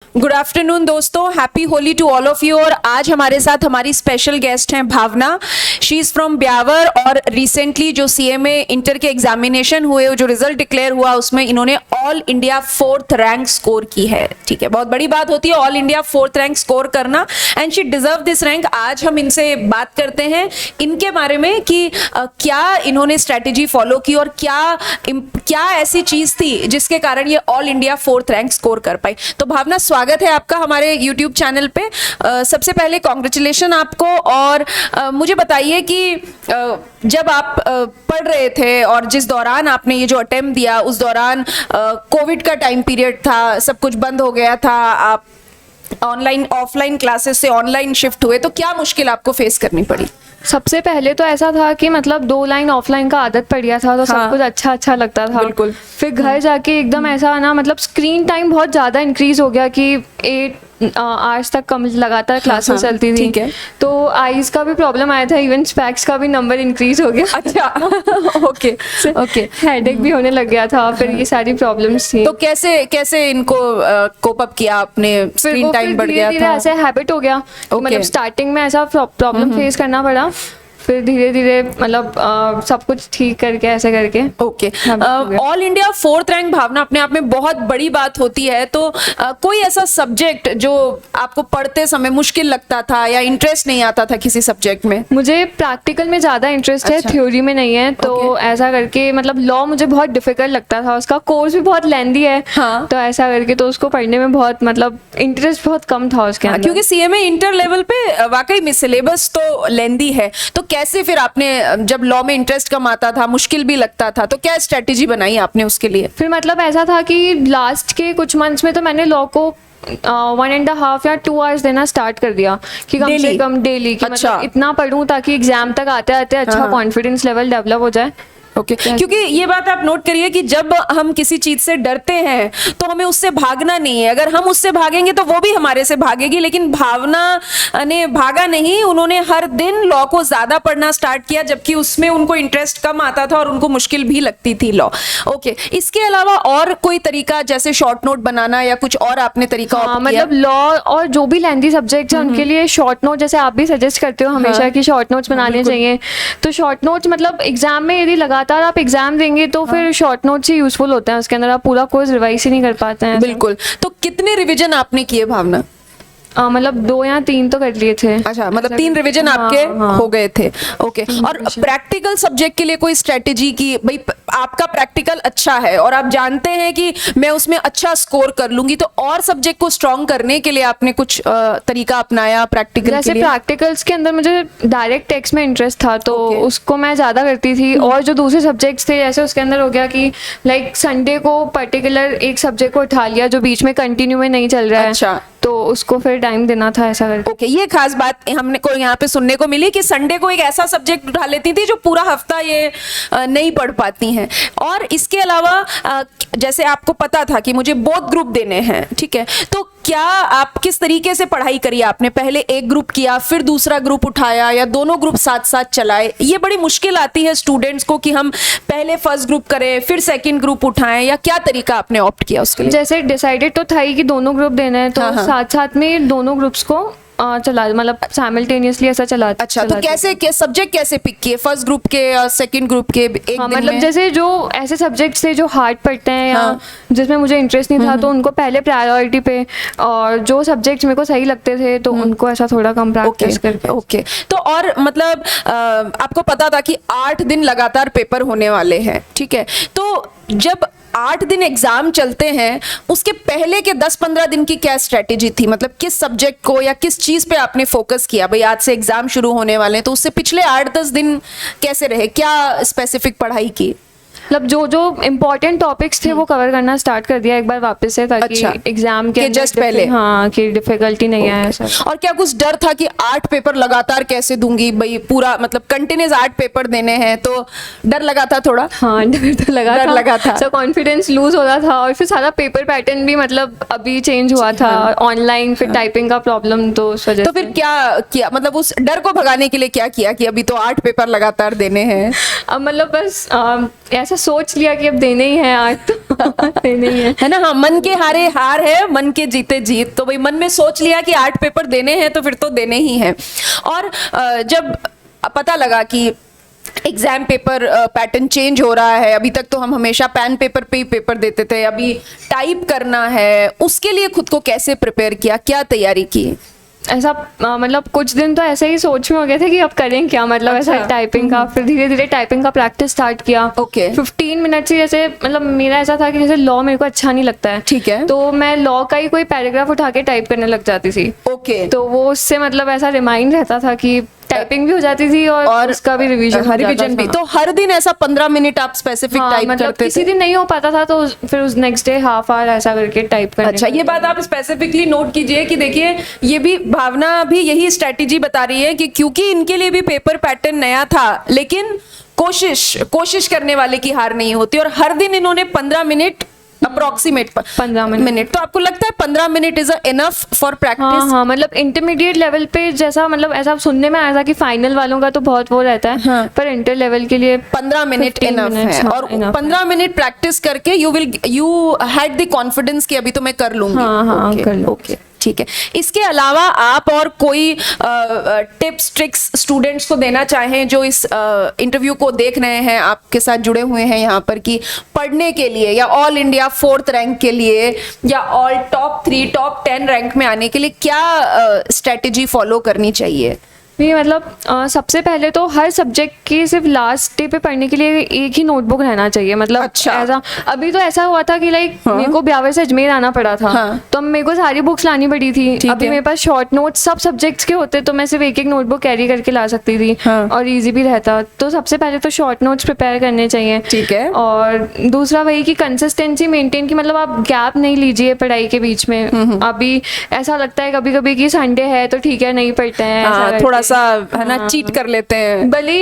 Good afternoon दोस्तों, happy Holi to all of you. और आज हमारे साथ हमारी स्पेशल गेस्ट हैं Bhavna. She is from Beawar और रिसेंटली जो सीएमए इंटर के एग्जामिनेशन हुए, जो रिजल्ट डिक्लेयर हुआ, उसमें इन्होंने all India 4th rank score की है। ठीक है, बहुत बड़ी बात होती है all India 4th rank score करना, and she deserve this rank. आज हम इनसे बात करते हैं इनके बारे में कि क्या इन्होंने स्ट्रैटेजी फॉलो की और क्या ऐसी चीज थी जिसके कारण ये all India 4th rank score कर पाई। तो भावना, स्वागत है आपका हमारे YouTube चैनल पे। सबसे पहले कॉन्ग्रेचुलेशन आपको। और मुझे बताइए कि जब आप पढ़ रहे थे और जिस दौरान आपने ये जो अटेम्प्ट दिया, उस दौरान कोविड का टाइम पीरियड था, सब कुछ बंद हो गया था, आप ऑनलाइन ऑफलाइन क्लासेस से ऑनलाइन शिफ्ट हुए, तो क्या मुश्किल आपको फेस करनी पड़ी? सबसे पहले तो ऐसा था कि मतलब 2 लाइन ऑफलाइन का आदत पड़ गया था, तो सब कुछ अच्छा लगता था। बिल्कुल। फिर घर जाके एकदम ऐसा ना, मतलब स्क्रीन टाइम बहुत ज़्यादा इंक्रीज हो गया कि 8 आवर्स तक कम लगातार क्लासेस चलती थी। ठीक है। तो आईज का भी प्रॉब्लम आया था, इवन स्पेक्स का भी नंबर इंक्रीज हो गया। अच्छा। Okay okay. हेडेक भी होने लग गया था, फिर ये सारी प्रॉब्लम्स थी। तो कैसे इनको कोप अप किया आपने? स्क्रीन टाइम बढ़ गया था, ऐसे हैबिट हो गया। मतलब स्टार्टिंग में ऐसा प्रॉब्लम फेस करना पड़ा, फिर धीरे धीरे मतलब सब कुछ ठीक करके ऐसे करके। Okay. All India 4th rank, Bhavna, अपने आप में बहुत बड़ी बात होती है। तो कोई ऐसा सब्जेक्ट जो आपको पढ़ते समय मुश्किल लगता था या इंटरेस्ट नहीं आता था किसी सब्जेक्ट में? मुझे प्रैक्टिकल में ज़्यादा इंटरेस्ट है, थ्योरी में नहीं है। तो ऐसा करके मतलब लॉ मुझे बहुत डिफिकल्ट लगता था, उसका कोर्स भी बहुत लेंदी है। हाँ। तो ऐसा करके तो उसको पढ़ने में बहुत मतलब इंटरेस्ट बहुत कम था उसके अंदर। क्योंकि सीएमए इंटर लेवल पे वाकई में सिलेबस तो लेंदी है। तो कैसे फिर आपने, जब लॉ में इंटरेस्ट कम आता था, मुश्किल भी लगता था, तो क्या स्ट्रेटेजी बनाई आपने उसके लिए? फिर मतलब ऐसा था कि लास्ट के कुछ मंथ्स में तो मैंने लॉ को 1.5 या 2 आवर्स देना स्टार्ट कर दिया कि कम से कम डेली कि अच्छा। मतलब इतना पढूं ताकि एग्जाम तक आते आते अच्छा कॉन्फिडेंस लेवल डेवलप हो जाए। ओके। क्योंकि ये बात आप नोट करिए कि जब हम किसी चीज से डरते हैं तो हमें उससे भागना नहीं है। अगर हम उससे भागेंगे तो वो भी हमारे से भागेगी। लेकिन भावना ने भागा नहीं, उन्होंने हर दिन लॉ को ज्यादा पढ़ना स्टार्ट किया, जबकि उसमें उनको इंटरेस्ट कम आता था और उनको मुश्किल भी लगती थी लॉ। ओके। इसके अलावा और कोई तरीका, जैसे शॉर्ट नोट बनाना या कुछ और आपने तरीका? मतलब लॉ और जो भी लेंथी सब्जेक्ट है उनके लिए शॉर्ट नोट, जैसे आप भी सजेस्ट करते हो हमेशा कि शॉर्ट नोट्स बनाने चाहिए। तो शॉर्ट नोट्स मतलब एग्जाम में यदि लगातार आप एग्जाम देंगे तो फिर शॉर्ट नोट्स ही यूजफुल होते हैं, उसके अंदर आप पूरा कोर्स रिवाइज ही नहीं कर पाते हैं। बिल्कुल। तो कितने रिवीजन आपने किए भावना? मतलब 2 या 3 तो कर लिए थे। अच्छा, मतलब 3 रिवीजन आपके हो गए थे। ओके। और प्रैक्टिकल सब्जेक्ट के लिए कोई स्ट्रेटेजी की? भाई आपका प्रैक्टिकल अच्छा है और आप जानते हैं कि मैं उसमें अच्छा स्कोर कर लूंगी, तो और सब्जेक्ट को स्ट्रॉन्ग करने के लिए आपने कुछ तरीका अपनाया प्रैक्टिकल जैसे के लिए? प्रैक्टिकल्स के अंदर मुझे डायरेक्ट टेक्स्ट में इंटरेस्ट था, तो उसको मैं ज़्यादा करती थी। और जो दूसरे सब्जेक्ट्स थे, जैसे उसके अंदर हो गया कि लाइक संडे को पर्टिकुलर एक सब्जेक्ट को उठा लिया जो बीच में कंटिन्यू में नहीं चल रहा है। अच्छा। तो उसको फिर टाइम देना था ऐसा करके। ओके। ये खास बात हमने को यहाँ पे सुनने को मिली कि संडे को एक ऐसा सब्जेक्ट उठा लेती थी जो पूरा हफ्ता ये नहीं पढ़ पाती हैं। और इसके अलावा जैसे आपको पता था कि मुझे बोथ ग्रुप देने हैं, ठीक है, तो क्या आप किस तरीके से पढ़ाई करी आपने? पहले एक ग्रुप किया, फिर दूसरा ग्रुप उठाया, या दोनों ग्रुप साथ साथ चलाए? ये बड़ी मुश्किल आती है स्टूडेंट्स को कि हम पहले फर्स्ट ग्रुप करें फिर सेकंड ग्रुप उठाएं, या क्या तरीका आपने ऑप्ट किया उसके लिए? जैसे डिसाइडेड तो था ही कि दोनों ग्रुप देना है, तो साथ साथ में दोनों ग्रुप्स को चला, मतलब साइमल्टेनियसली ऐसा चला। अच्छा। तो कैसे सब्जेक्ट कैसे पिक किए, फर्स्ट ग्रुप के और सेकंड ग्रुप के? एक दिन मतलब में? जैसे जो ऐसे सब्जेक्ट्स थे जो हार्ड पढ़ते हैं या जिसमें मुझे इंटरेस्ट नहीं था, तो उनको पहले प्रायोरिटी पे, और जो सब्जेक्ट्स मेरे को सही लगते थे तो उनको ऐसा थोड़ा कम प्रैक्टिस करके। ओके। तो और मतलब आपको पता था कि 8 दिन लगातार पेपर होने वाले हैं, ठीक है, तो जब 8 दिन एग्जाम चलते हैं, उसके पहले के 10-15 दिन की क्या स्ट्रेटेजी थी? मतलब किस सब्जेक्ट को या किस चीज पे आपने फोकस किया? भाई आज से एग्जाम शुरू होने वाले हैं, तो उससे पिछले 8-10 दिन कैसे रहे? क्या स्पेसिफिक पढ़ाई की? मतलब जो इम्पोर्टेंट टॉपिक्स थे वो कवर करना स्टार्ट कर दिया एक बार वापस से, ताकि एग्जाम के जस्ट पहले कि डिफिकल्टी नहीं आए ऐसा। और क्या कुछ डर था कि 8 पेपर लगातार कैसे दूंगी, भाई पूरा मतलब कंटिन्यूस 8 पेपर देने हैं, तो डर लगा था थोड़ा? हाँ, डर तो लगा था। सो कॉन्फिडेंस लूज हो रहा था, और फिर सारा पेपर पैटर्न भी मतलब अभी चेंज हुआ था, ऑनलाइन, फिर टाइपिंग का प्रॉब्लम, तो उस वजह। तो फिर क्या किया, मतलब उस डर को भगाने के लिए क्या किया कि अभी तो 8 पेपर लगातार देने हैं? अब मतलब बस ऐसा सोच लिया कि अब देने ही हैं आज तो। नहीं है। है ना? हाँ, मन के हारे हार है, मन के जीते जीत। तो भाई मन में सोच लिया कि 8 पेपर देने हैं तो फिर तो देने ही हैं। और जब पता लगा कि एग्जाम पेपर पैटर्न चेंज हो रहा है, अभी तक तो हम हमेशा पेन पेपर पे ही पेपर देते थे, अभी टाइप करना है, उसके लिए खुद को कैसे प्रिपेयर किया, क्या तैयारी की? ऐसा मतलब कुछ दिन तो ऐसे ही सोच में हो गए थे कि अब करें क्या, मतलब ऐसा अच्छा। टाइपिंग का। फिर धीरे धीरे टाइपिंग का प्रैक्टिस स्टार्ट किया। Okay. 15 मिनट से, जैसे मतलब मेरा ऐसा था कि जैसे लॉ मेरे को अच्छा नहीं लगता है, ठीक है। तो मैं लॉ का ही कोई पैराग्राफ उठा के टाइप करने लग जाती थी। ओके। तो वो उससे मतलब ऐसा रिमाइंड रहता था कि टाइपिंग भी हो जाती थी और उसका भी रिवीजन रिवीजन भी। तो हर दिन ऐसा 15 मिनट आप स्पेसिफिक टाइप मतलब करते किसी थे? दिन नहीं हो पाता था तो फिर उस नेक्स्ट डे हाफ आवर ऐसा करके टाइप करने अच्छा, ये बात आप स्पेसिफिकली नोट कीजिए कि देखिए, ये भी भावना भी यही स्ट्रेटेजी बता रही है कि क्योंकि इनके लिए भी पेपर पैटर्न नया था, लेकिन कोशिश करने वाले की हार नहीं होती। और हर दिन इन्होंने 15 मिनट अप्रोक्सीमेट 15 मिनट। तो आपको लगता है 15 minute is enough for practice? हाँ, मतलब इंटरमीडिएट लेवल पे जैसा, मतलब ऐसा सुनने में आया था कि फाइनल वालों का तो बहुत वो रहता है। हाँ। पर इंटर लेवल के लिए 15 मिनट 15 इनफ है। minutes, हाँ, और enough 15 मिनट प्रैक्टिस करके यू हैड द कॉन्फिडेंस कि अभी तो मैं कर लूंगी। हाँ, Okay, कर लूंगी। okay, ठीक है। इसके अलावा आप और कोई टिप्स ट्रिक्स स्टूडेंट्स को देना चाहें जो इस इंटरव्यू को देख रहे हैं, आपके साथ जुड़े हुए हैं यहाँ पर, कि पढ़ने के लिए या ऑल इंडिया 4th रैंक के लिए या ऑल टॉप 3 टॉप 10 रैंक में आने के लिए क्या स्ट्रेटेजी फॉलो करनी चाहिए? नहीं, मतलब सबसे पहले तो हर सब्जेक्ट की सिर्फ लास्ट डे पे पढ़ने के लिए एक ही नोटबुक रहना चाहिए। मतलब अच्छा। ऐसा अभी तो ऐसा हुआ था कि लाइक मेरे को ब्यावर से अजमेर आना पड़ा था। हाँ। तो मेरे को सारी बुक्स लानी पड़ी थी। ठीक अभी है। मेरे पास शॉर्ट नोट्स सब सब्जेक्ट्स के होते तो मैं सिर्फ एक नोटबुक कैरी करके ला सकती थी। हाँ। और ईजी भी रहता। तो सबसे पहले तो शॉर्ट नोट्स प्रिपेयर करने चाहिए। ठीक है। और दूसरा वही कि कंसिस्टेंसी मेंटेन की, मतलब आप गैप नहीं लीजिए पढ़ाई के बीच में। अभी ऐसा लगता है कभी कभी कि संडे है तो ठीक है नहीं पढ़ते हैं, ऐसा हाँ, करके। थोड़ा सा है ना, चीट कर लेते हैं। भले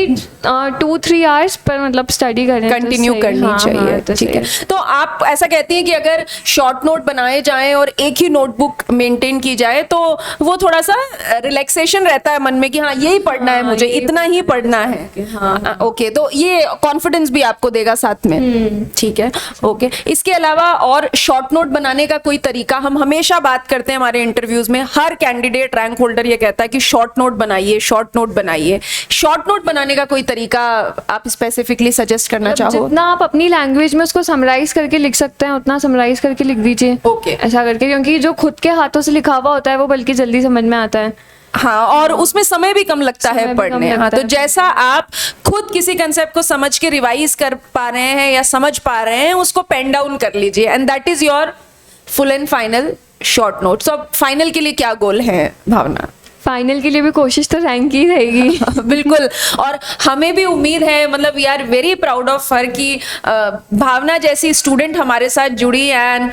2-3 आवर्स पर मतलब स्टडी करें, कंटिन्यू तो करनी चाहिए। तो ठीक है। तो आप ऐसा कहती हैं कि अगर शॉर्ट नोट बनाए जाएं और एक ही नोटबुक मेंटेन की जाए तो वो थोड़ा सा रिलैक्सेशन रहता है मन में कि हाँ यही पढ़ना है, मुझे इतना ही पढ़ना है। हाँ, ओके। तो ये कॉन्फिडेंस भी आपको देगा साथ में। ठीक है, ओके। इसके अलावा और शॉर्ट नोट बनाने का कोई तरीका? हम हमेशा बात करते हैं हमारे इंटरव्यूज में, हर कैंडिडेट रैंक होल्डर ये कहता है कि शॉर्ट नोट बनाइए, शॉर्ट नोट बनाइए। शॉर्ट नोट बनाने का कोई तरीका आप स्पेसिफिकली सजेस्ट करना चाहो? जितना आप अपनी लैंग्वेज में उसको समराइज करके लिख सकते हैं उतना समराइज करके लिख दीजिए। ओके। ऐसा करके, क्योंकि जो खुद के हाथों से लिखा हुआ होता है वो बल्कि जल्दी समझ में आता है। हाँ, और उसमें समय भी कम लगता है पढ़ने। हाँ, तो जैसा आप खुद किसी कंसेप्ट को समझ के रिवाइज कर पा रहे हैं या समझ पा रहे हैं, उसको पेन डाउन कर लीजिए and that is your full and final short note. तो अब फाइनल के लिए क्या गोल है भावना? फाइनल के लिए भी कोशिश तो रैंक की रहेगी। बिल्कुल। और हमें भी उम्मीद है, मतलब we are very proud of her कि भावना जैसी स्टूडेंट हमारे साथ जुड़ी। एंड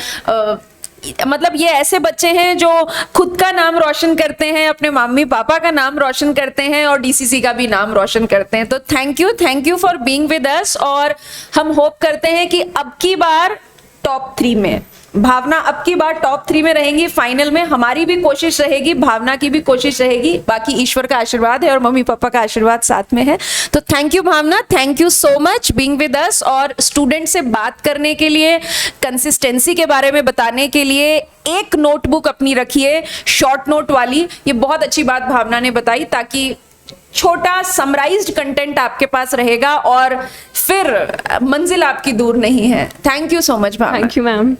मतलब ये ऐसे बच्चे हैं जो खुद का नाम रोशन करते हैं, अपने मम्मी पापा का नाम रोशन करते हैं और डीसीसी का भी नाम रोशन करते हैं। तो thank you for being with us. और हम होप करते हैं कि अब की बार टॉप 3 में भावना, अब की बार टॉप 3 में रहेंगी। फाइनल में हमारी भी कोशिश रहेगी, भावना की भी कोशिश रहेगी, बाकी ईश्वर का आशीर्वाद है और मम्मी पापा का आशीर्वाद साथ में है। तो thank you Bhavna, thank you so much being with us. और स्टूडेंट से बात करने के लिए, कंसिस्टेंसी के बारे में बताने के लिए एक नोटबुक अपनी रखिए, शॉर्ट नोट वाली। ये बहुत अच्छी बात भावना ने बताई, ताकि छोटा समराइज्ड कंटेंट आपके पास रहेगा और फिर मंजिल आपकी दूर नहीं है। Thank you so much Bhavna. Thank you ma'am.